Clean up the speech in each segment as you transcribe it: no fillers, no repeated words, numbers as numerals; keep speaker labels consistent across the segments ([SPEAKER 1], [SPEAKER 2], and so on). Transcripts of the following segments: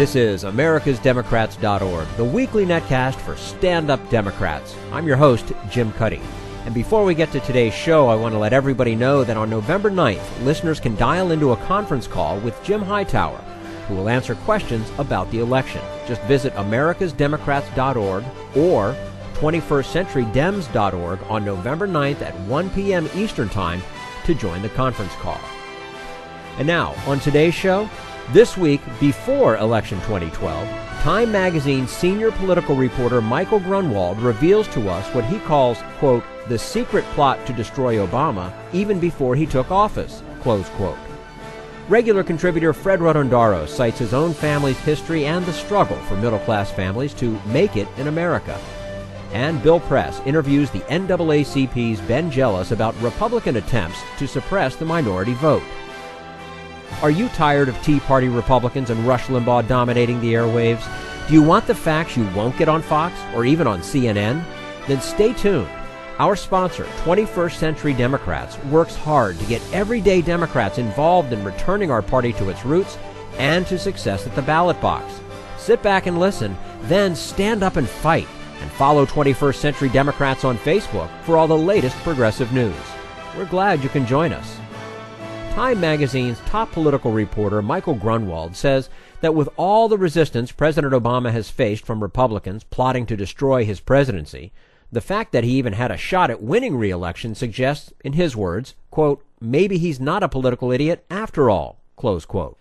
[SPEAKER 1] This is americasdemocrats.org, the weekly netcast for stand-up Democrats. I'm your host, Jim Cuddy. And before we get to today's show, I want to let everybody know that on November 9th, listeners can dial into a conference call with Jim Hightower, who will answer questions about the election. Just visit americasdemocrats.org or 21stcenturydems.org on November 9th at 1 p.m. Eastern Time to join the conference call. And now, on today's show, this week before election 2012, Time Magazine's senior political reporter Michael Grunwald reveals to us what he calls, quote, the secret plot to destroy Obama even before he took office, close quote. Regular contributor Fred Rotondaro cites his own family's history and the struggle for middle-class families to make it in America. And Bill Press interviews the NAACP's Ben Jealous about Republican attempts to suppress the minority vote. Are you tired of Tea Party Republicans and Rush Limbaugh dominating the airwaves? Do you want the facts you won't get on Fox or even on CNN? Then stay tuned. Our sponsor, 21st Century Democrats, works hard to get everyday Democrats involved in returning our party to its roots and to success at the ballot box. Sit back and listen, then stand up and fight. And follow 21st Century Democrats on Facebook for all the latest progressive news. We're glad you can join us. Time Magazine's top political reporter Michael Grunwald says that with all the resistance President Obama has faced from Republicans plotting to destroy his presidency, the fact that he even had a shot at winning re-election suggests, in his words, quote, maybe he's not a political idiot after all, close quote.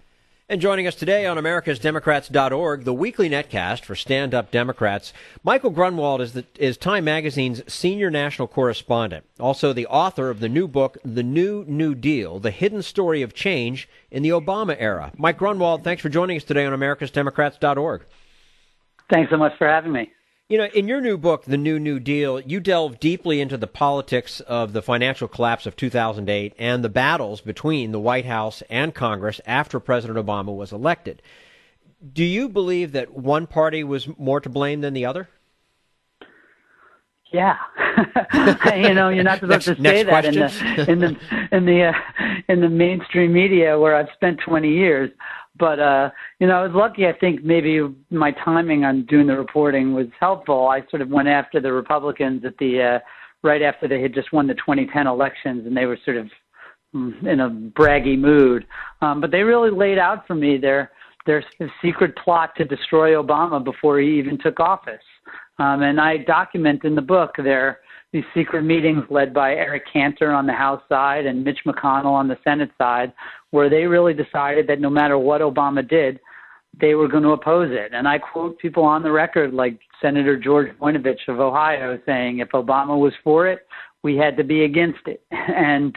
[SPEAKER 1] And joining us today on americasdemocrats.org, the weekly netcast for stand-up Democrats, Michael Grunwald is Time Magazine's senior national correspondent, also the author of the new book, The New Deal, The Hidden Story of Change in the Obama Era. Mike Grunwald, thanks for joining us today on americasdemocrats.org.
[SPEAKER 2] Thanks so much for having me.
[SPEAKER 1] You know, in your new book, The New Deal, you delve deeply into the politics of the financial collapse of 2008 and the battles between the White House and Congress after President Obama was elected. Do you believe that one party was more to blame than the other?
[SPEAKER 2] Yeah. You know, you're not supposed to say that in the mainstream media where I've spent 20 years. But, you know, I was lucky. I think maybe my timing on doing the reporting was helpful. I sort of went after the Republicans at right after they had just won the 2010 elections, and they were sort of in a braggy mood. But they really laid out for me their secret plot to destroy Obama before he even took office. And I document in the book these secret meetings led by Eric Cantor on the House side and Mitch McConnell on the Senate side, where they really decided that no matter what Obama did, they were going to oppose it. And I quote people on the record like Senator George Voinovich of Ohio saying, if Obama was for it, we had to be against it. And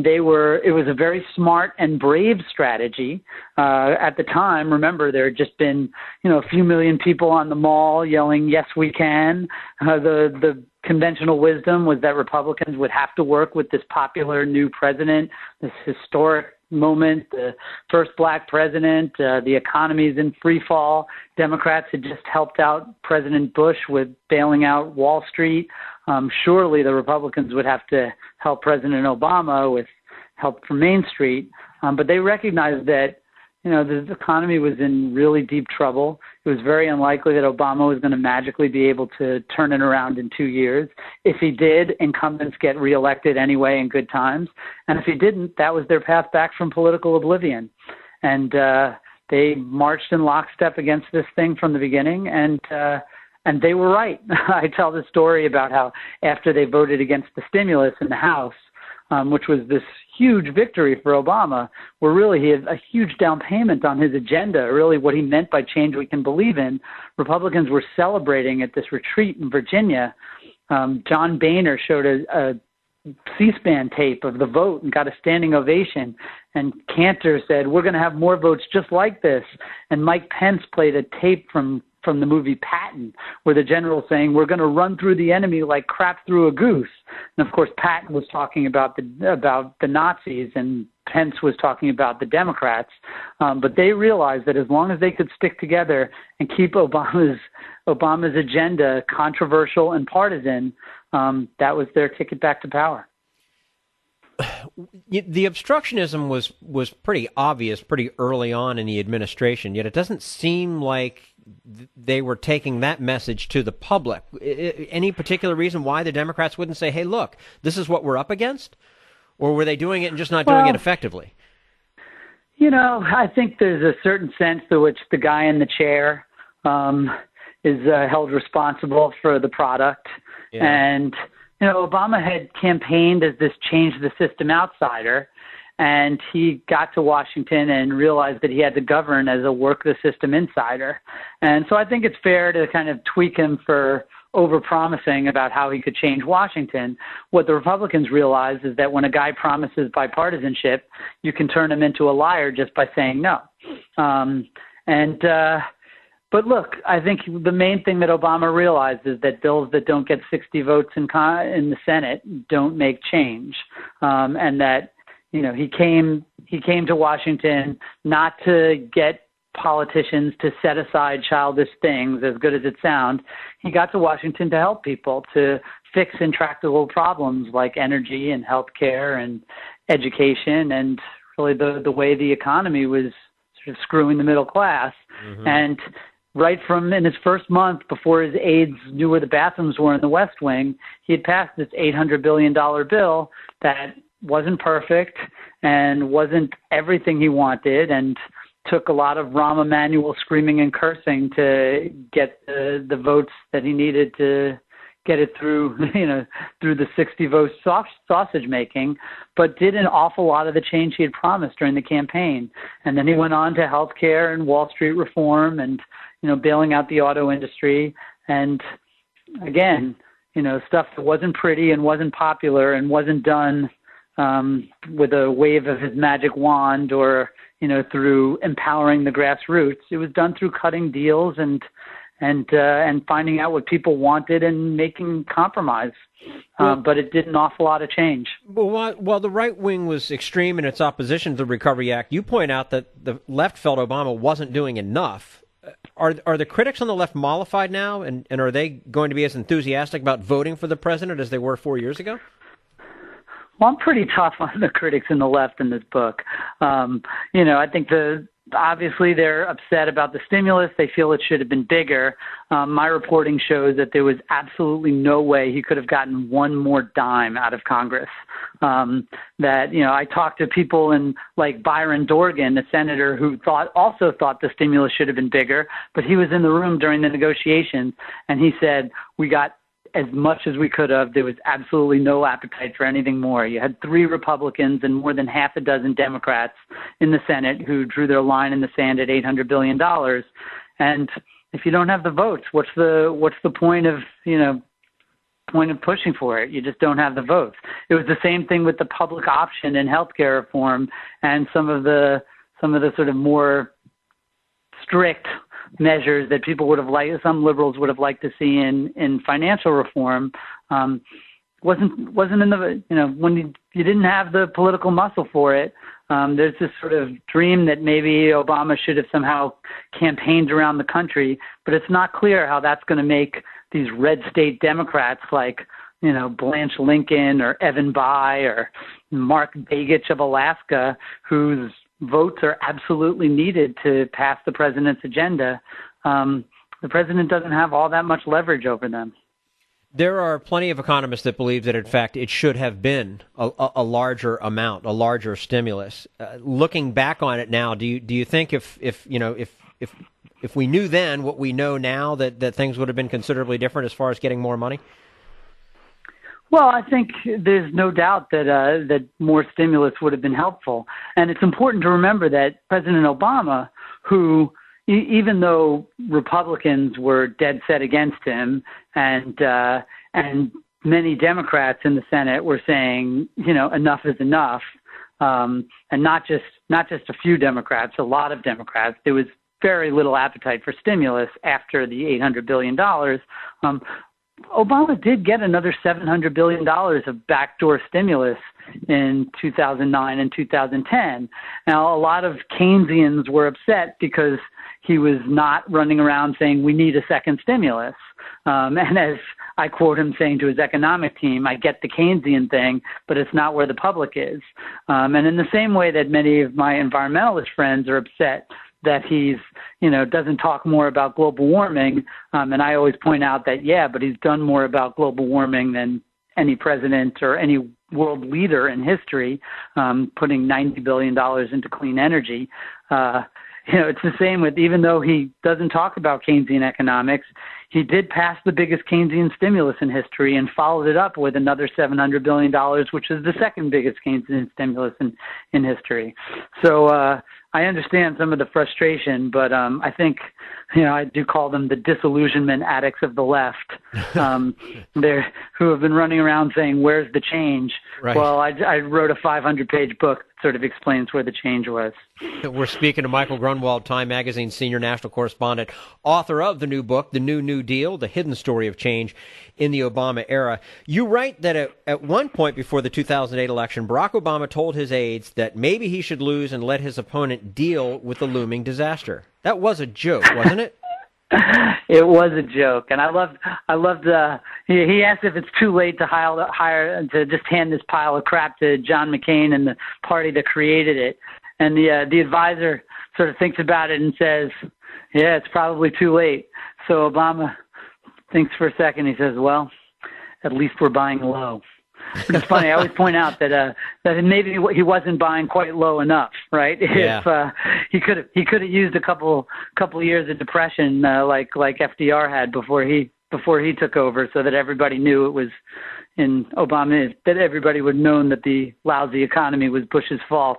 [SPEAKER 2] it was a very smart and brave strategy. At the time, remember, there had just been, a few million people on the mall yelling, yes, we can. The conventional wisdom was that Republicans would have to work with this popular new president, this historic moment, the first black president, the economy's in free fall. Democrats had just helped out President Bush with bailing out Wall Street. Surely the Republicans would have to help President Obama with help from Main Street. But they recognized that, the economy was in really deep trouble. It was very unlikely that Obama was going to magically be able to turn it around in 2 years. If he did, incumbents get reelected anyway in good times. And if he didn't, that was their path back from political oblivion. And they marched in lockstep against this thing from the beginning. And they were right. I tell the story about how after they voted against the stimulus in the House, which was this huge victory for Obama, where really he had a huge down payment on his agenda, really what he meant by change we can believe in, Republicans were celebrating at this retreat in Virginia. John Boehner showed a C-SPAN tape of the vote and got a standing ovation. And Cantor said, we're going to have more votes just like this. And Mike Pence played a tape from the movie Patton, where the general's saying, we're going to run through the enemy like crap through a goose. And of course, Patton was talking about the Nazis, and Pence was talking about the Democrats. But they realized that as long as they could stick together and keep Obama's agenda controversial and partisan, that was their ticket back to power.
[SPEAKER 1] the obstructionism was pretty obvious pretty early on in the administration, yet it doesn't seem like they were taking that message to the public. Any particular reason why the Democrats wouldn't say, hey, look, this is what we're up against? Or were they doing it and just not doing it effectively?
[SPEAKER 2] I think there's a certain sense to which the guy in the chair is held responsible for the product. Yeah. And, Obama had campaigned as this change the system outsider, and he got to Washington and realized that he had to govern as a work the system insider. And so I think it's fair to kind of tweak him for overpromising about how he could change Washington. What the Republicans realize is that when a guy promises bipartisanship, you can turn him into a liar just by saying no. But look, I think the main thing that Obama realized is that bills that don't get 60 votes in the Senate don't make change, and that he came to Washington not to get politicians to set aside childish things, as good as it sounds. He got to Washington to help people, to fix intractable problems like energy and healthcare and education, and really the way the economy was sort of screwing the middle class. Mm-hmm. And right from in his first month, before his aides knew where the bathrooms were in the West Wing, he had passed this $800 billion bill that wasn't perfect and wasn't everything he wanted, and took a lot of Rahm Emanuel screaming and cursing to get the votes that he needed to get it through, through the 60 vote sausage making, but did an awful lot of the change he had promised during the campaign. And then he went on to healthcare and Wall Street reform and, bailing out the auto industry. And again, stuff that wasn't pretty and wasn't popular and wasn't done with a wave of his magic wand or, through empowering the grassroots. It was done through cutting deals and finding out what people wanted and making compromise. But it did an awful lot of change.
[SPEAKER 1] Well, while the right wing was extreme in its opposition to the Recovery Act, you point out that the left felt Obama wasn't doing enough. Are the critics on the left mollified now, and are they going to be as enthusiastic about voting for the president as they were 4 years ago?
[SPEAKER 2] Well, I'm pretty tough on the critics in the left in this book. I think obviously they're upset about the stimulus. They feel it should have been bigger. My reporting shows that there was absolutely no way he could have gotten one more dime out of Congress. I talked to people like Byron Dorgan, a senator who also thought the stimulus should have been bigger, but he was in the room during the negotiations, and he said, we got as much as we could have. There was absolutely no appetite for anything more. You had 3 Republicans and more than half a dozen Democrats in the Senate who drew their line in the sand at $800 billion. And if you don't have the votes, what's the point of pushing for it? You just don't have the votes. It was the same thing with the public option in healthcare reform and some of the sort of more strict measures that people would have liked, some liberals would have liked to see in financial reform, wasn't in the, when you didn't have the political muscle for it. There's this sort of dream that maybe Obama should have somehow campaigned around the country, but it's not clear how that's going to make these red state Democrats like, Blanche Lincoln or Evan Bayh or Mark Begich of Alaska, whose votes are absolutely needed to pass the president's agenda. The president doesn't have all that much leverage over them.
[SPEAKER 1] There are plenty of economists that believe that, in fact, it should have been a larger amount, a larger stimulus. Looking back on it now, do you think if we knew then what we know now, that things would have been considerably different as far as getting more money?
[SPEAKER 2] Well, I think there's no doubt that more stimulus would have been helpful. And it's important to remember that President Obama, who, even though Republicans were dead set against him and many Democrats in the Senate were saying, enough is enough, and not just a few Democrats, a lot of Democrats, there was very little appetite for stimulus after the $800 billion. Obama did get another $700 billion of backdoor stimulus in 2009 and 2010. Now, a lot of Keynesians were upset because he was not running around saying we need a second stimulus. And as I quote him saying to his economic team, I get the Keynesian thing, but it's not where the public is. And in the same way that many of my environmentalist friends are upset that he's, doesn't talk more about global warming. And I always point out that, yeah, but he's done more about global warming than any president or any world leader in history, putting $90 billion into clean energy. It's the same with, even though he doesn't talk about Keynesian economics, he did pass the biggest Keynesian stimulus in history and followed it up with another $700 billion, which is the second biggest Keynesian stimulus in history. So I understand some of the frustration, but I think, I do call them the disillusionment addicts of the left, who have been running around saying, where's the change?
[SPEAKER 1] Right.
[SPEAKER 2] Well, I wrote a 500-page book that sort of explains where the change was.
[SPEAKER 1] We're speaking to Michael Grunwald, Time Magazine's senior national correspondent, author of the new book, The New Deal, The Hidden Story of Change in the Obama Era. You write that at one point before the 2008 election, Barack Obama told his aides that maybe he should lose and let his opponent deal with the looming disaster. That was a joke, wasn't it?
[SPEAKER 2] It was a joke, and I loved. He asked if it's too late to to just hand this pile of crap to John McCain and the party that created it, and the advisor sort of thinks about it and says, "Yeah, it's probably too late." So Obama thinks for a second. He says, "Well, at least we're buying low." It's funny. I always point out that maybe he wasn't buying quite low enough, right?
[SPEAKER 1] Yeah.
[SPEAKER 2] If he could have used a couple years of depression like FDR had before he took over, so that everybody knew it was in Obama, that everybody would have known that the lousy economy was Bush's fault.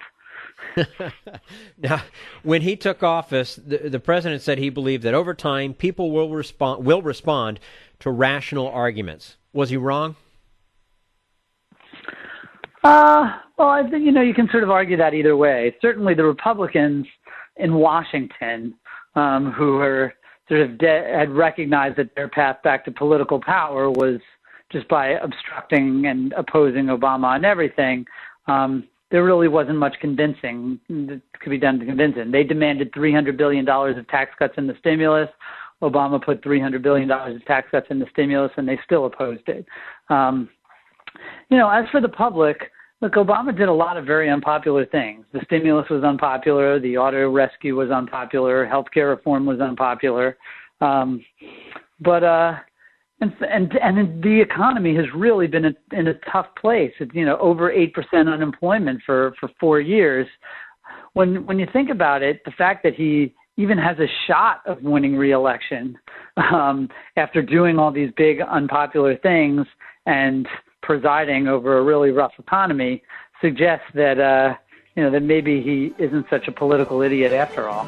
[SPEAKER 1] Now, when he took office, the president said he believed that over time people will respond to rational arguments. Was he wrong?
[SPEAKER 2] Well, I think, you can sort of argue that either way. Certainly the Republicans in Washington, who were sort of had recognized that their path back to political power was just by obstructing and opposing Obama on everything, there really wasn't much convincing that could be done to convince him. They demanded $300 billion of tax cuts in the stimulus. Obama put $300 billion of tax cuts in the stimulus, and they still opposed it. As for the public, look, Obama did a lot of very unpopular things. The stimulus was unpopular. The auto rescue was unpopular. Healthcare reform was unpopular. And the economy has really been in a tough place. It's, over 8% unemployment for 4 years. When you think about it, the fact that he even has a shot of winning re-election after doing all these big unpopular things and presiding over a really rough economy suggests that that maybe he isn't such a political idiot after all.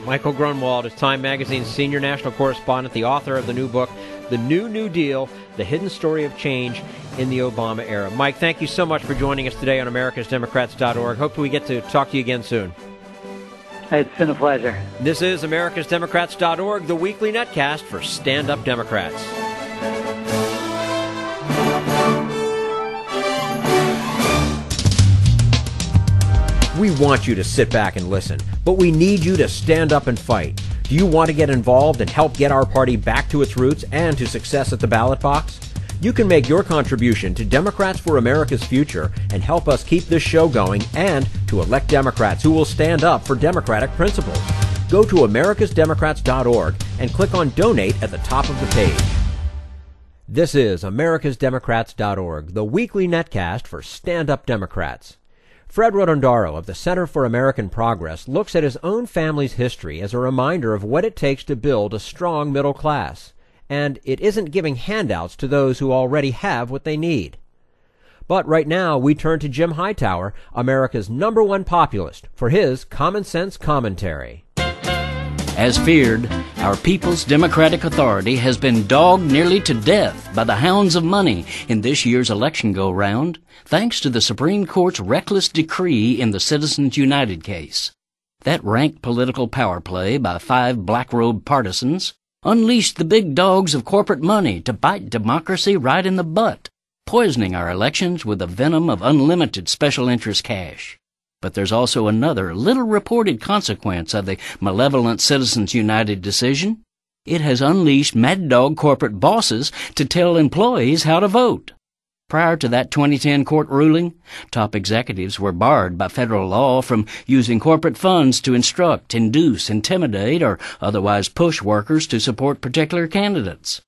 [SPEAKER 1] Michael Grunwald is Time Magazine's senior national correspondent, the author of the new book, The New Deal, The Hidden Story of Change in the Obama Era. Mike, thank you so much for joining us today on americasdemocrats.org. Hope we get to talk to you again soon.
[SPEAKER 2] It's been a pleasure.
[SPEAKER 1] This is americasdemocrats.org, the weekly netcast for stand-up Democrats. We want you to sit back and listen, but we need you to stand up and fight. Do you want to get involved and help get our party back to its roots and to success at the ballot box? You can make your contribution to Democrats for America's Future and help us keep this show going and to elect Democrats who will stand up for democratic principles. Go to americasdemocrats.org and click on Donate at the top of the page. This is americasdemocrats.org, the weekly netcast for stand-up Democrats. Fred Rotondaro of the Center for American Progress looks at his own family's history as a reminder of what it takes to build a strong middle class. And it isn't giving handouts to those who already have what they need. But right now, we turn to Jim Hightower, America's #1 populist, for his common sense commentary.
[SPEAKER 3] As feared, our people's democratic authority has been dogged nearly to death by the hounds of money in this year's election go-round, thanks to the Supreme Court's reckless decree in the Citizens United case. That rank political power play by 5 black-robed partisans, unleashed the big dogs of corporate money to bite democracy right in the butt, poisoning our elections with the venom of unlimited special interest cash. But there's also another little-reported consequence of the malevolent Citizens United decision. It has unleashed mad dog corporate bosses to tell employees how to vote. Prior to that 2010 court ruling, top executives were barred by federal law from using corporate funds to instruct, induce, intimidate, or otherwise push workers to support particular candidates.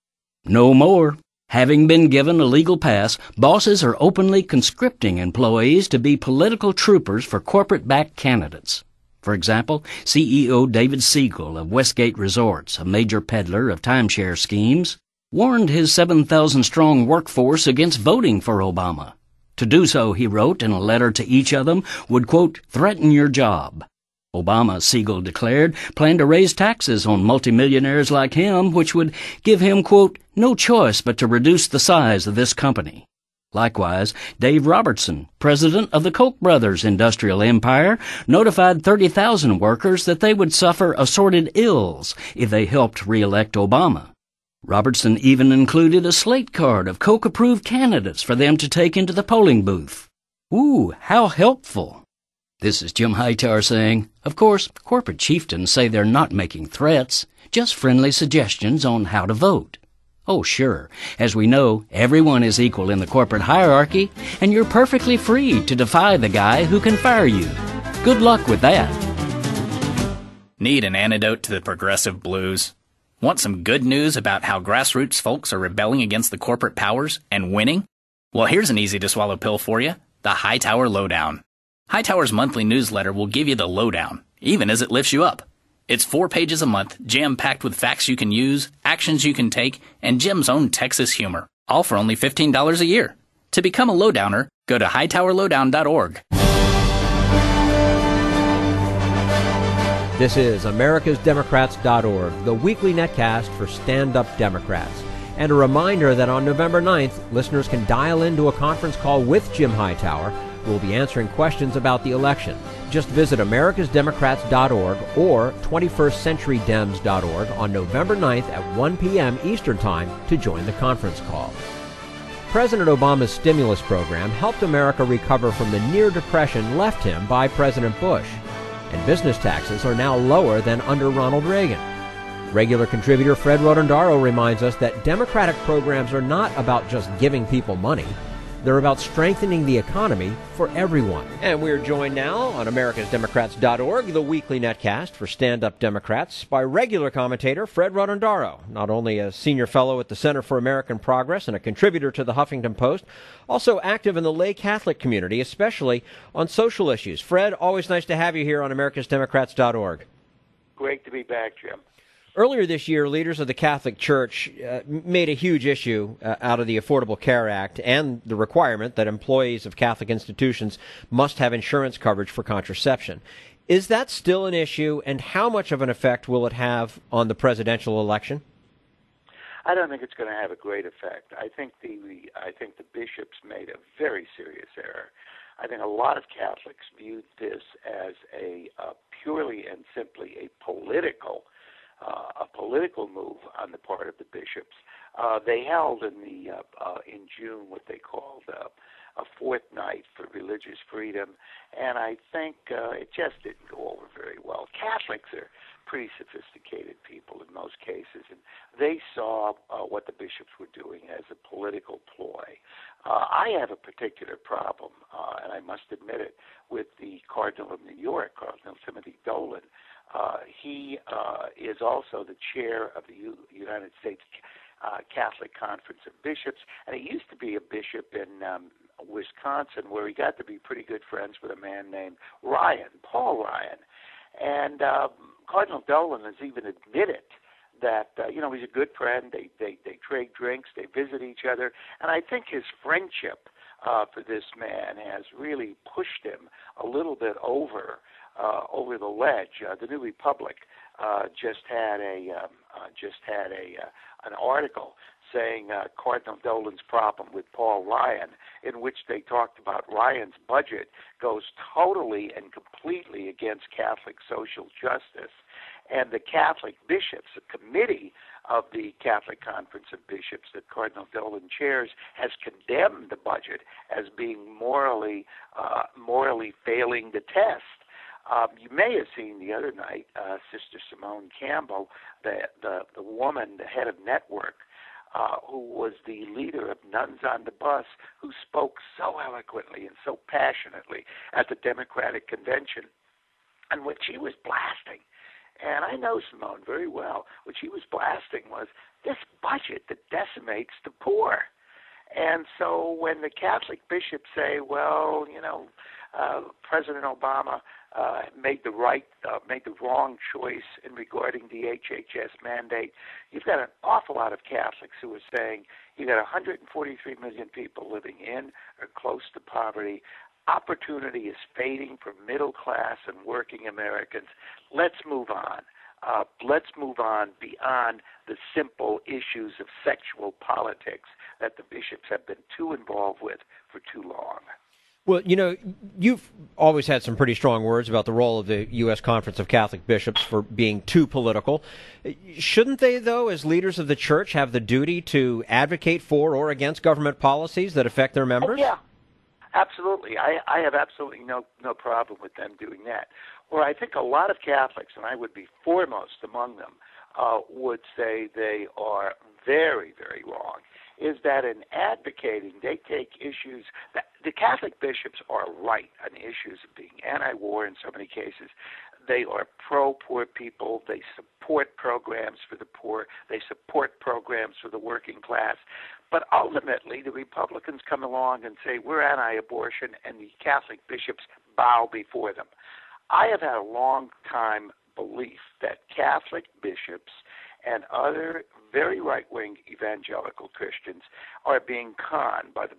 [SPEAKER 3] No more. Having been given a legal pass, bosses are openly conscripting employees to be political troopers for corporate-backed candidates. For example, CEO David Siegel of Westgate Resorts, a major peddler of timeshare schemes, warned his 7,000-strong workforce against voting for Obama. To do so, he wrote in a letter to each of them, would, quote, threaten your job. Obama, Siegel declared, planned to raise taxes on multimillionaires like him, which would give him, quote, no choice but to reduce the size of this company. Likewise, Dave Robertson, president of the Koch brothers' industrial empire, notified 30,000 workers that they would suffer assorted ills if they helped re-elect Obama. Robertson even included a slate card of Koch-approved candidates for them to take into the polling booth. Ooh, how helpful! This is Jim Hightower saying, of course, corporate chieftains say they're not making threats, just friendly suggestions on how to vote. Oh, sure. As we know, everyone is equal in the corporate hierarchy, and you're perfectly free to defy the guy who can fire you. Good luck with that.
[SPEAKER 4] Need an antidote to the progressive blues? Want some good news about how grassroots folks are rebelling against the corporate powers and winning? Well, here's an easy-to-swallow pill for you, the Hightower Lowdown. Hightower's monthly newsletter will give you the lowdown, even as it lifts you up. It's 4 pages a month, jam-packed with facts you can use, actions you can take, and Jim's own Texas humor, all for only $15 a year. To become a lowdowner, go to hightowerlowdown.org.
[SPEAKER 1] This is americasdemocrats.org, the weekly netcast for stand-up Democrats. And a reminder that on November 9th, listeners can dial into a conference call with Jim Hightower, who will be answering questions about the election. Just visit americasdemocrats.org or 21stcenturydems.org on November 9th at 1 p.m. Eastern Time to join the conference call. President Obama's stimulus program helped America recover from the near depression left him by President Bush. And business taxes are now lower than under Ronald Reagan. Regular contributor Fred Rotondaro reminds us that Democratic programs are not about just giving people money. They're about strengthening the economy for everyone. And we're joined now on americasdemocrats.org, the weekly netcast for stand-up Democrats, by regular commentator Fred Rotondaro, not only a senior fellow at the Center for American Progress and a contributor to the Huffington Post, also active in the lay Catholic community, especially on social issues. Fred, always nice to have you here on americasdemocrats.org.
[SPEAKER 5] Great to be back, Jim.
[SPEAKER 1] Earlier this year, leaders of the Catholic Church made a huge issue out of the Affordable Care Act and the requirement that employees of Catholic institutions must have insurance coverage for contraception. Is that still an issue, and how much of an effect will it have on the presidential election?
[SPEAKER 5] I don't think it's going to have a great effect. I think the bishops made a very serious error. I think a lot of Catholics viewed this as a purely and simply a political move on the part of the bishops. They held in June what they called a fortnight for religious freedom, and I think it just didn't go over very well. Catholics are pretty sophisticated people in most cases, and they saw what the bishops were doing as a political ploy. I have a particular problem, and I must admit it, with the Cardinal of New York, Cardinal Timothy Dolan. He is also the chair of the United States Catholic Conference of Bishops, and he used to be a bishop in Wisconsin, where he got to be pretty good friends with a man named Paul Ryan. And Cardinal Dolan has even admitted that, he's a good friend. They trade drinks, they visit each other, and I think his friendship for this man has really pushed him a little bit over over the ledge. The New Republic just had an article saying Cardinal Dolan's problem with Paul Ryan, in which they talked about Ryan's budget goes totally and completely against Catholic social justice. And the Catholic bishops, a committee of the Catholic Conference of Bishops that Cardinal Dolan chairs, has condemned the budget as being morally failing the test. You may have seen the other night Sister Simone Campbell, the woman, the head of Network, who was the leader of Nuns on the Bus, who spoke so eloquently and so passionately at the Democratic Convention. And what she was blasting, and I know Simone very well, what she was blasting was this budget that decimates the poor. And so when the Catholic bishops say, well, President Obama made the wrong choice in regarding the HHS mandate, you've got an awful lot of Catholics who are saying you've got 143 million people living in or close to poverty. Opportunity is fading for middle class and working Americans. Let's move on. Let's move on beyond the simple issues of sexual politics that the bishops have been too involved with for too long.
[SPEAKER 1] Well, you've always had some pretty strong words about the role of the U.S. Conference of Catholic Bishops for being too political. Shouldn't they, though, as leaders of the church, have the duty to advocate for or against government policies that affect their members?
[SPEAKER 5] Oh, yeah, absolutely. I have absolutely no problem with them doing that. Where I think a lot of Catholics, and I would be foremost among them, would say they are very, very wrong, is that in advocating, they take issues that the Catholic bishops are right on issues of being anti-war in so many cases. They are pro-poor people. They support programs for the poor. They support programs for the working class. But ultimately, the Republicans come along and say, we're anti-abortion, and the Catholic bishops bow before them. I have had a long time belief that Catholic bishops and other very right-wing evangelical Christians are being conned by the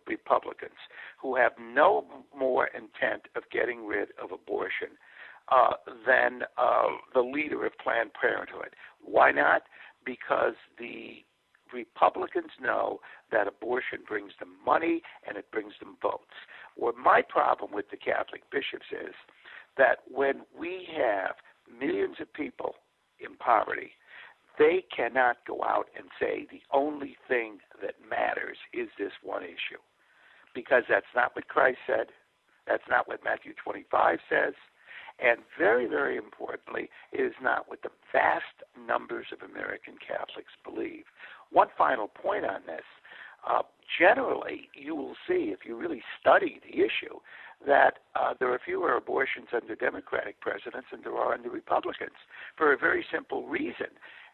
[SPEAKER 5] Republicans, who have no more intent of getting rid of abortion than the leader of Planned Parenthood. Why not? Because the Republicans know that abortion brings them money and it brings them votes. Well, my problem with the Catholic bishops is that when we have millions of people in poverty, they cannot go out and say the only thing that matters is this one issue, because that's not what Christ said. That's not what Matthew 25 says. And very, very importantly, it is not what the vast numbers of American Catholics believe. One final point on this. Generally, you will see, if you really study the issue, that there are fewer abortions under Democratic presidents than there are under Republicans, for a very simple reason.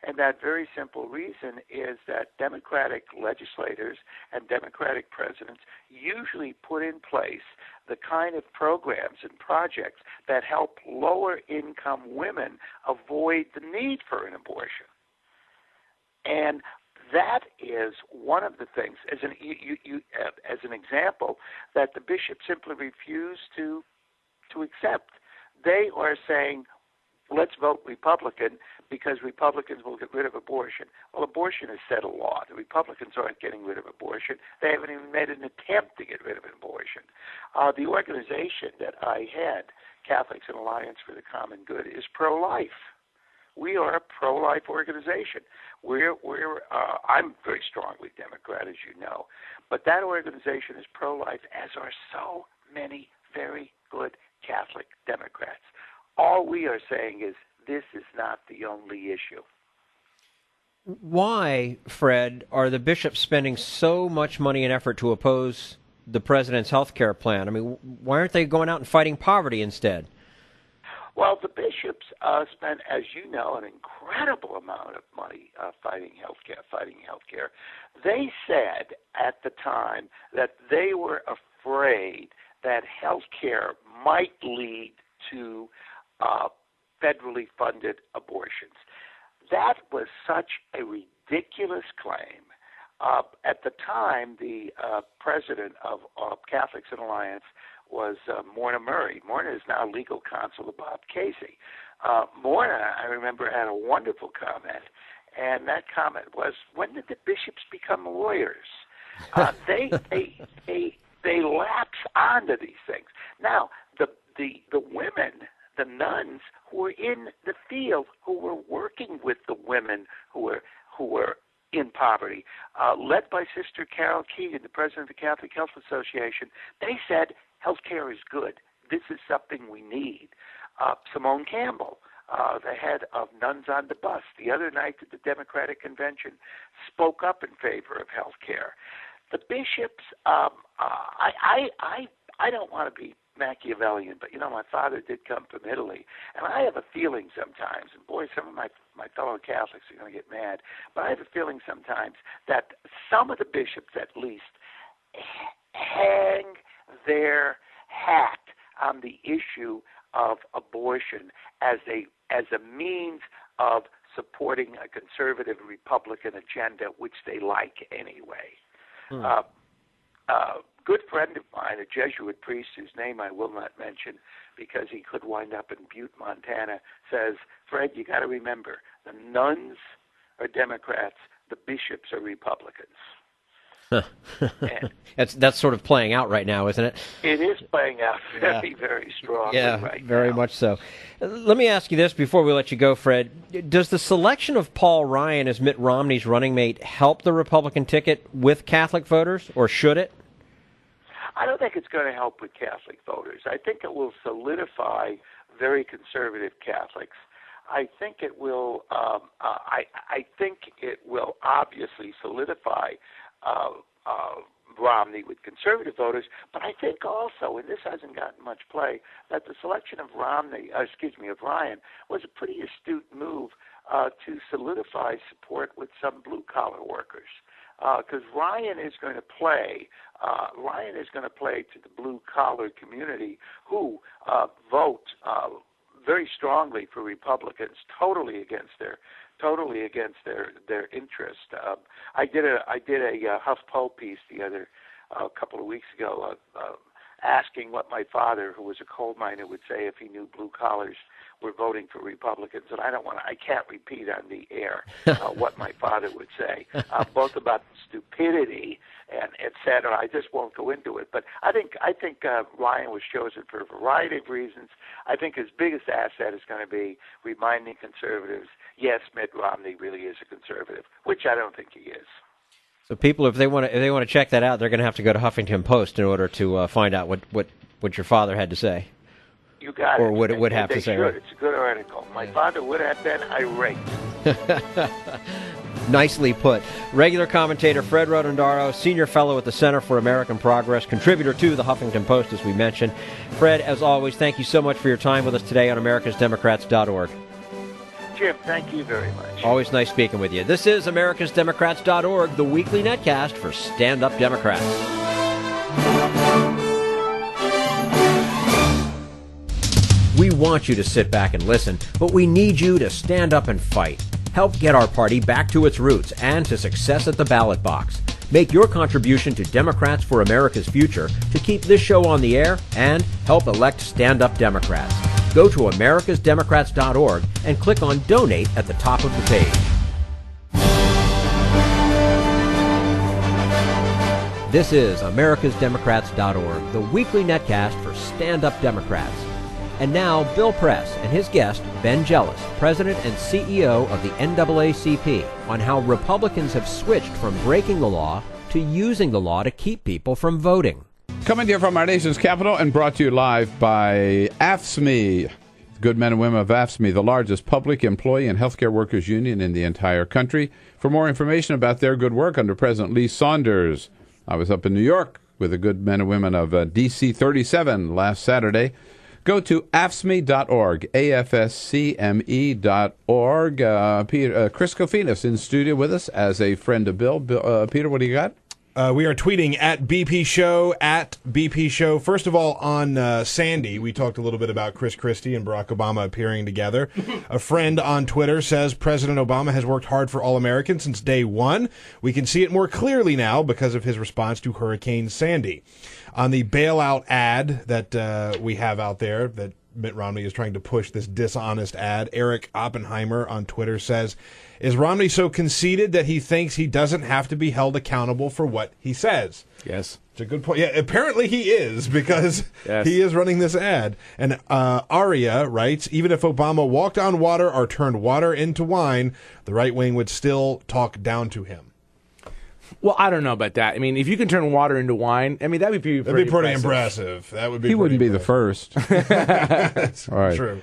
[SPEAKER 5] And that very simple reason is that Democratic legislators and Democratic presidents usually put in place the kind of programs and projects that help lower-income women avoid the need for an abortion. And that is one of the things, as an example, that the bishops simply refuse to accept. They are saying, let's vote Republican because Republicans will get rid of abortion. Well, abortion is set a law. The Republicans aren't getting rid of abortion. They haven't even made an attempt to get rid of abortion. The organization that I head, Catholics in Alliance for the Common Good, is pro-life. We are a pro-life organization. I'm very strongly Democrat, as you know, but that organization is pro-life, as are so many very good Catholic Democrats. All we are saying is this is not the only issue.
[SPEAKER 1] Why, Fred, are the bishops spending so much money and effort to oppose the president's health care plan? I mean, why aren't they going out and fighting poverty instead?
[SPEAKER 5] Well, the bishops spent, as you know, an incredible amount of money fighting healthcare. They said at the time that they were afraid that healthcare might lead to federally funded abortions. That was such a ridiculous claim. At the time, the president of Catholics in Alliance was Morna Murray. Morna is now legal counsel to Bob Casey. Morna, I remember, had a wonderful comment, and that comment was, "When did the bishops become lawyers?" They lapse onto these things. Now, the women, the nuns who were in the field, who were working with the women who were in poverty, led by Sister Carol Keegan, the president of the Catholic Health Association, they said health care is good. This is something we need. Simone Campbell, the head of Nuns on the Bus, the other night at the Democratic Convention, spoke up in favor of health care. The bishops, I don't want to be Machiavellian, but, my father did come from Italy, and I have a feeling sometimes, and boy, some of my fellow Catholics are going to get mad, but I have a feeling sometimes that some of the bishops at least hang their hat on the issue of abortion as a means of supporting a conservative Republican agenda, which they like anyway. Good friend of mine, a Jesuit priest whose name I will not mention because he could wind up in Butte, Montana, says, "Fred, you got to remember, the nuns are Democrats, the bishops are Republicans."
[SPEAKER 1] That's sort of playing out right now, isn't it?
[SPEAKER 5] It is playing out very strongly right
[SPEAKER 1] very
[SPEAKER 5] now.
[SPEAKER 1] much so. Let me ask you this before we let you go, Fred. Does the selection of Paul Ryan as Mitt Romney's running mate help the Republican ticket with Catholic voters, or should it?
[SPEAKER 5] I don't think it's going to help with Catholic voters. I think it will solidify very conservative Catholics. I think it will. I think it will obviously solidify Romney with conservative voters. But I think also, and this hasn't gotten much play, that the selection of Ryan was a pretty astute move to solidify support with some blue collar workers. Because Ryan is going to play to the blue collar community who vote very strongly for Republicans, totally against their interest. I did a HuffPo piece a couple of weeks ago, asking what my father, who was a coal miner, would say if he knew blue collars were voting for Republicans, and I can't repeat on the air what my father would say, both about stupidity and et cetera. I just won't go into it. But I think Ryan was chosen for a variety of reasons. I think his biggest asset is going to be reminding conservatives, yes, Mitt Romney really is a conservative, which I don't think he is.
[SPEAKER 1] So people, if they want to check that out, they're going to have to go to Huffington Post in order to find out what your father had to say.
[SPEAKER 5] You got
[SPEAKER 1] or
[SPEAKER 5] it.
[SPEAKER 1] would have to say.
[SPEAKER 5] Should.
[SPEAKER 1] Right?
[SPEAKER 5] It's a good article. My father would have been irate.
[SPEAKER 1] Nicely put. Regular commentator Fred Rotondaro, senior fellow at the Center for American Progress, contributor to the Huffington Post, as we mentioned. Fred, as always, thank you so much for your time with us today on americasdemocrats.org.
[SPEAKER 5] Jim, thank you very much.
[SPEAKER 1] Always nice speaking with you. This is americasdemocrats.org, the weekly netcast for Stand Up Democrats. We want you to sit back and listen, but we need you to stand up and fight. Help get our party back to its roots and to success at the ballot box. Make your contribution to Democrats for America's Future to keep this show on the air and help elect stand-up Democrats. Go to americasdemocrats.org and click on Donate at the top of the page. This is americasdemocrats.org, the weekly netcast for stand-up Democrats. And now, Bill Press and his guest, Ben Jealous, President and CEO of the NAACP, on how Republicans have switched from breaking the law to using the law to keep people from voting.
[SPEAKER 6] Coming to you from our nation's capital and brought to you live by AFSCME. Good men and women of AFSCME, the largest public employee and healthcare workers union in the entire country. For more information about their good work under President Lee Saunders, I was up in New York with the good men and women of DC 37 last Saturday. Go to afscme.org, AFSCME.org. Chris Kofinas in studio with us as a friend of Bill. Peter, what do you got?
[SPEAKER 7] We are tweeting at BP Show. First of all, on Sandy, we talked a little bit about Chris Christie and Barack Obama appearing together. A friend on Twitter says President Obama has worked hard for all Americans since day one. We can see it more clearly now because of his response to Hurricane Sandy. On the bailout ad that we have out there that Mitt Romney is trying to push, this dishonest ad, Eric Oppenheimer on Twitter says, is Romney so conceited that he thinks he doesn't have to be held accountable for what he says?
[SPEAKER 8] Yes.
[SPEAKER 7] It's a good point. Yeah, apparently he is, because
[SPEAKER 8] yes.
[SPEAKER 7] he is running this ad. And Aria writes, even if Obama walked on water or turned water into wine, the right wing would still talk down to him.
[SPEAKER 8] Well, I don't know about that. I mean, if you can turn water into wine, I mean, that'd be pretty
[SPEAKER 7] impressive. That would be.
[SPEAKER 6] He wouldn't be the first.
[SPEAKER 7] That's
[SPEAKER 6] all right.
[SPEAKER 7] True.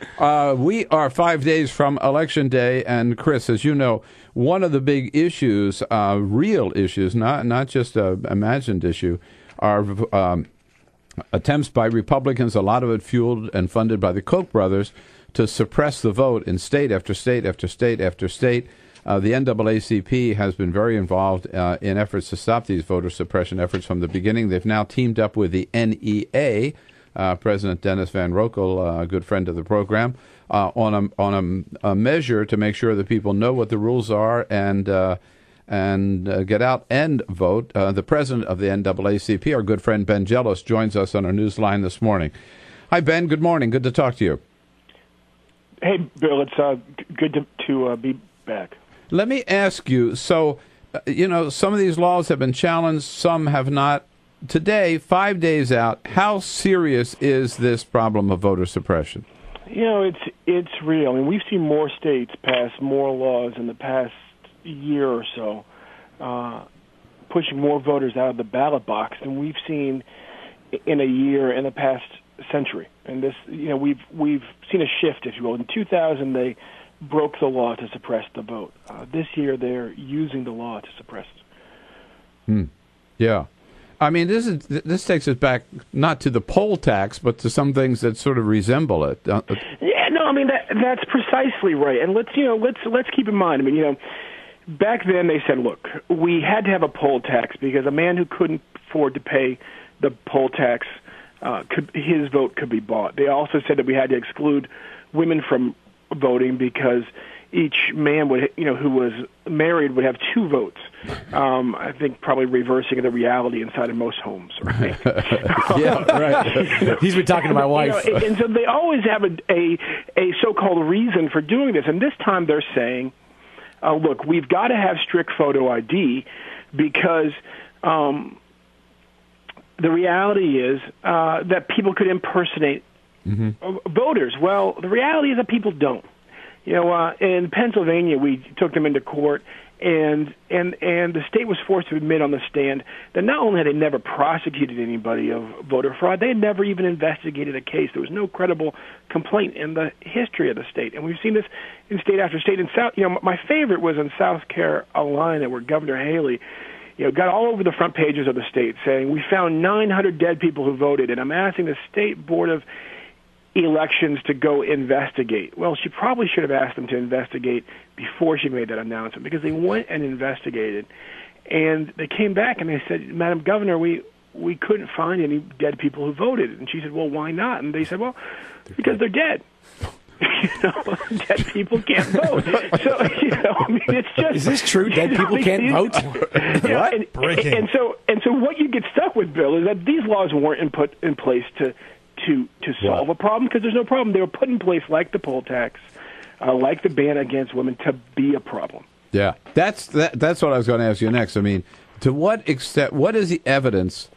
[SPEAKER 6] We are 5 days from Election Day, and Chris, as you know, one of the big issues, real issues, not just an imagined issue, are attempts by Republicans, a lot of it fueled and funded by the Koch brothers, to suppress the vote in state after state after state after state. The NAACP has been very involved in efforts to stop these voter suppression efforts from the beginning. They've now teamed up with the NEA, President Dennis Van Roekel, a good friend of the program, on a measure to make sure that people know what the rules are and get out and vote. The president of the NAACP, our good friend Ben Jealous, joins us on our news line this morning. Hi, Ben. Good morning. Good to talk to you.
[SPEAKER 9] Hey, Bill. It's good to be back.
[SPEAKER 6] Let me ask you, so, some of these laws have been challenged, some have not. Today, 5 days out, how serious is this problem of voter suppression?
[SPEAKER 9] It's real. I mean, we've seen more states pass more laws in the past year or so, pushing more voters out of the ballot box than we've seen in a year in the past century. And this, we've seen a shift, if you will. In 2000, they broke the law to suppress the vote. This year, they're using the law to suppress it.
[SPEAKER 6] Yeah. I mean, this takes us back not to the poll tax, but to some things that sort of resemble it.
[SPEAKER 9] Yeah, no, I mean that's precisely right. And let's keep in mind. I mean, back then they said, look, we had to have a poll tax because a man who couldn't afford to pay the poll tax, his vote could be bought. They also said that we had to exclude women from voting because each man would, who was married would have two votes. I think probably reversing the reality inside of most homes, right?
[SPEAKER 8] Yeah, right. He's been talking to my wife.
[SPEAKER 9] And so they always have a so-called reason for doing this. And this time they're saying, look, we've got to have strict photo ID because the reality is that people could impersonate voters. Well, the reality is that people don't. In Pennsylvania, we took them into court, and the state was forced to admit on the stand that not only had they never prosecuted anybody of voter fraud, they had never even investigated a case. There was no credible complaint in the history of the state, and we've seen this in state after state. In South, my favorite was in South Carolina, where Governor Haley, got all over the front pages of the state saying, we found 900 dead people who voted, and I'm asking the State Board of Elections to go investigate. Well, she probably should have asked them to investigate before she made that announcement, because they went and investigated, and they came back and they said, Madam Governor, we couldn't find any dead people who voted. And she said, well, why not? And they said, well, because they're dead. Dead people can't vote. So, I mean, it's just...
[SPEAKER 8] Is this true? Dead people can't vote?
[SPEAKER 7] What? Breaking.
[SPEAKER 9] And so what you get stuck with, Bill, is that these laws weren't put in place to solve a problem, because there's no problem. They were put in place, like the poll tax, like the ban against women, to be a problem.
[SPEAKER 6] Yeah, that's what I was going to ask you next. I mean, to what extent, what is the evidence,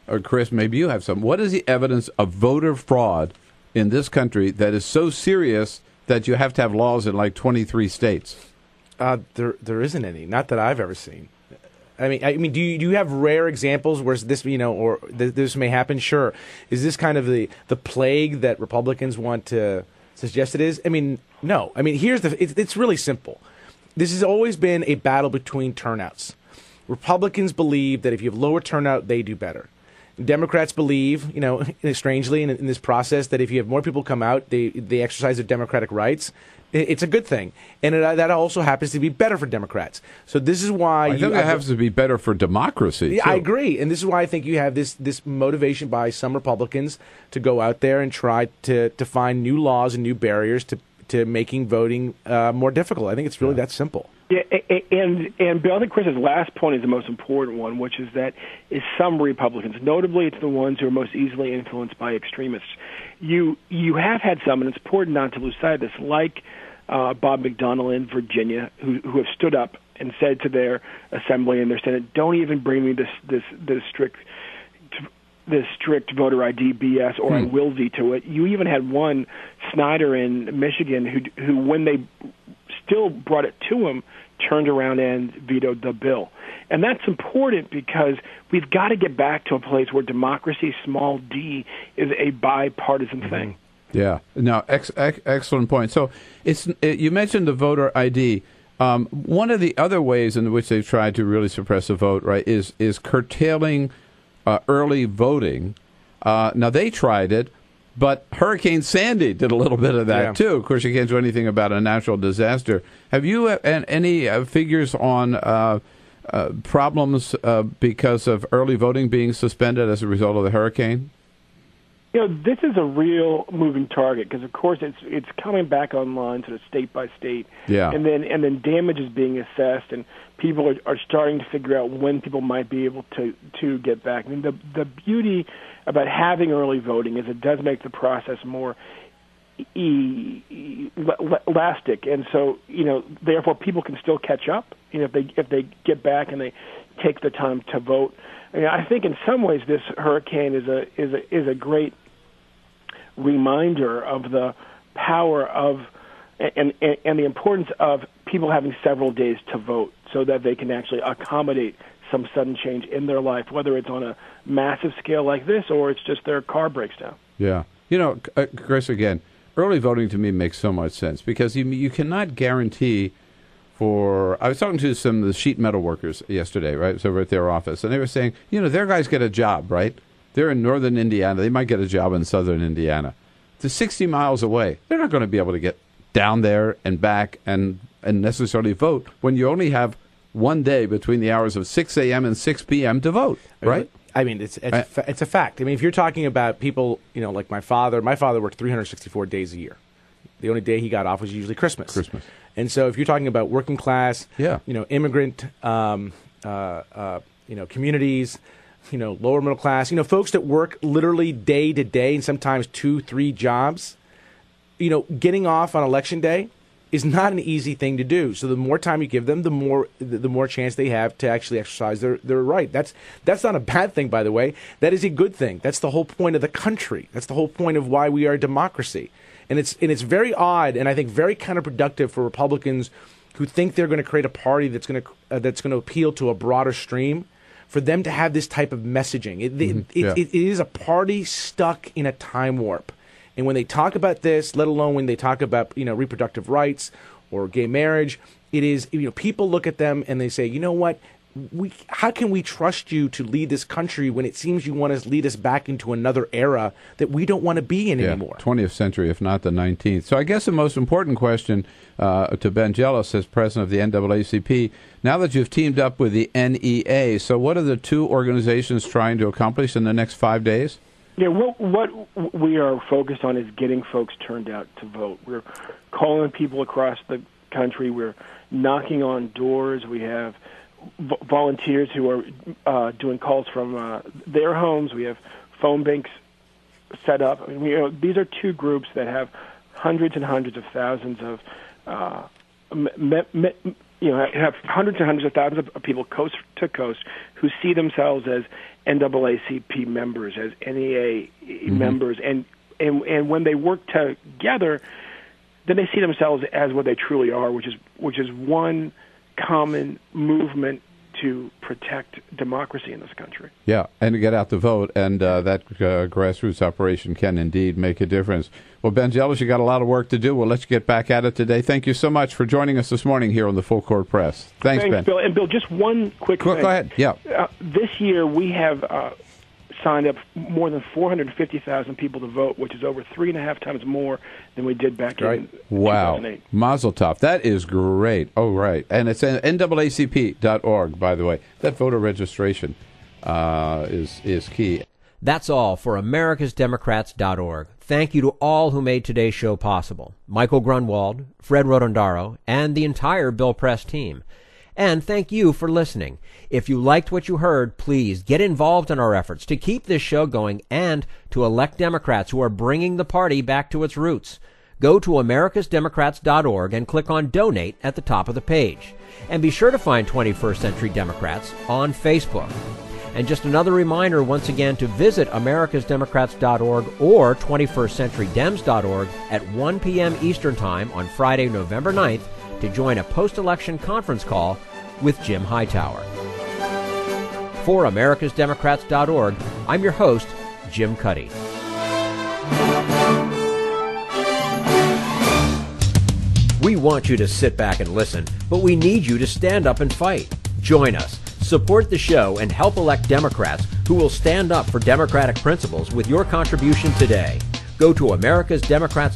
[SPEAKER 6] or Chris, maybe you have some, what is the evidence of voter fraud in this country that is so serious that you have to have laws in like 23 states?
[SPEAKER 8] There isn't any, not that I've ever seen. I mean, do you have rare examples where this, or this may happen? Sure. Is this kind of the plague that Republicans want to suggest it is? I mean, no. I mean, it's really simple. This has always been a battle between turnouts. Republicans believe that if you have lower turnout, they do better. Democrats believe, strangely in this process, that if you have more people come out, they exercise their democratic rights. It's a good thing, and that also happens to be better for Democrats. So this is why
[SPEAKER 6] I think it happens to be better for democracy.
[SPEAKER 8] Yeah,
[SPEAKER 6] too.
[SPEAKER 8] I agree, and this is why I think you have this motivation by some Republicans to go out there and try to find new laws and new barriers to making voting more difficult. I think it's really that simple.
[SPEAKER 9] Yeah, and Bill, I think Chris's last point is the most important one, which is that some Republicans, notably it's the ones who are most easily influenced by extremists. You have had some, and it's important not to lose sight of this, like Bob McDonnell in Virginia, who have stood up and said to their assembly and their Senate, "Don't even bring me this strict voter ID BS, or I will veto it." You even had one, Snyder in Michigan, who when they still brought it to him, turned around and vetoed the bill. And that's important because we've got to get back to a place where democracy, small d, is a bipartisan thing.
[SPEAKER 6] Yeah. No, excellent point. So you mentioned the voter ID. One of the other ways in which they've tried to really suppress the vote, right, is curtailing early voting. Now, they tried it, but Hurricane Sandy did a little bit of that, too. Of course, you can't do anything about a natural disaster. Have you any figures on problems because of early voting being suspended as a result of the hurricane?
[SPEAKER 9] This is a real moving target because, of course, it's coming back online sort of state by state, and then damage is being assessed, and people are starting to figure out when people might be able to get back. I mean, the beauty about having early voting is it does make the process more elastic, and so therefore people can still catch up. If they get back and they take the time to vote. I think in some ways this hurricane is a great reminder of the power of and the importance of people having several days to vote, so that they can actually accommodate some sudden change in their life, whether it's on a massive scale like this or it's just their car breaks down.
[SPEAKER 6] Yeah. Chris, again, early voting to me makes so much sense because you cannot guarantee for... I was talking to some of the sheet metal workers yesterday, right? So over at their office, and they were saying, their guys get a job, right? They're in northern Indiana. They might get a job in southern Indiana. They're 60 miles away. They're not going to be able to get down there and back and necessarily vote when you only have one day between the hours of 6 a.m. and 6 p.m. to vote, right?
[SPEAKER 8] I mean, it's a fact. I mean, if you're talking about people, like my father worked 364 days a year. The only day he got off was usually Christmas. And so if you're talking about working class, immigrant, communities, lower middle class, folks that work literally day to day and sometimes 2-3 jobs, getting off on election day is not an easy thing to do. So the more time you give them, the more chance they have to actually exercise their right. That's not a bad thing, by the way. That is a good thing. That's the whole point of the country. That's the whole point of why we are a democracy. And it's very odd and I think very counterproductive for Republicans who think they're going to create a party that's going to appeal to a broader stream, for them to have this type of messaging. It is a party stuck in a time warp. And when they talk about this, let alone when they talk about reproductive rights or gay marriage, it is people look at them and they say, you know what, how can we trust you to lead this country when it seems you want to lead us back into another era that we don't want to be in anymore?
[SPEAKER 6] 20th century, if not the 19th. So I guess the most important question to Ben Jealous as president of the NAACP, now that you've teamed up with the NEA, so what are the two organizations trying to accomplish in the next 5 days?
[SPEAKER 9] Yeah, what we are focused on is getting folks turned out to vote. We're calling people across the country. We're knocking on doors. We have volunteers who are doing calls from their homes. We have phone banks set up. I mean, these are two groups that have hundreds and hundreds of thousands of have hundreds and hundreds of thousands of people coast to coast who see themselves as NAACP members, as NEA members, and when they work together, then they see themselves as what they truly are, which is one common movement to protect democracy in this country.
[SPEAKER 6] Yeah, and to get out the vote, and that grassroots operation can indeed make a difference. Well, Ben Jealous, you got a lot of work to do. We'll let you get back at it today. Thank you so much for joining us this morning here on the Full Court Press. Thanks, Ben.
[SPEAKER 9] Bill. And Bill, just one quick thing.
[SPEAKER 6] Go ahead. Yeah.
[SPEAKER 9] This year we have signed up more than 450,000 people to vote, which is over 3.5 times more than we did back in 2008.
[SPEAKER 6] Mazel tov. That is great. Oh, right. And it's NAACP.org, by the way. That voter registration is key.
[SPEAKER 1] That's all for americasdemocrats.org. Thank you to all who made today's show possible. Michael Grunwald, Fred Rotondaro, and the entire Bill Press team. And thank you for listening. If you liked what you heard, please get involved in our efforts to keep this show going and to elect Democrats who are bringing the party back to its roots. Go to americasdemocrats.org and click on Donate at the top of the page. And be sure to find 21st Century Democrats on Facebook. And just another reminder once again to visit americasdemocrats.org or 21stcenturydems.org at 1 p.m. Eastern Time on Friday, November 9th to join a post-election conference call with Jim Hightower. For americasdemocrats.org, I'm your host, Jim Cuddy. We want you to sit back and listen, but we need you to stand up and fight. Join us. Support the show and help elect Democrats who will stand up for democratic principles with your contribution today. Go to americasdemocrats.org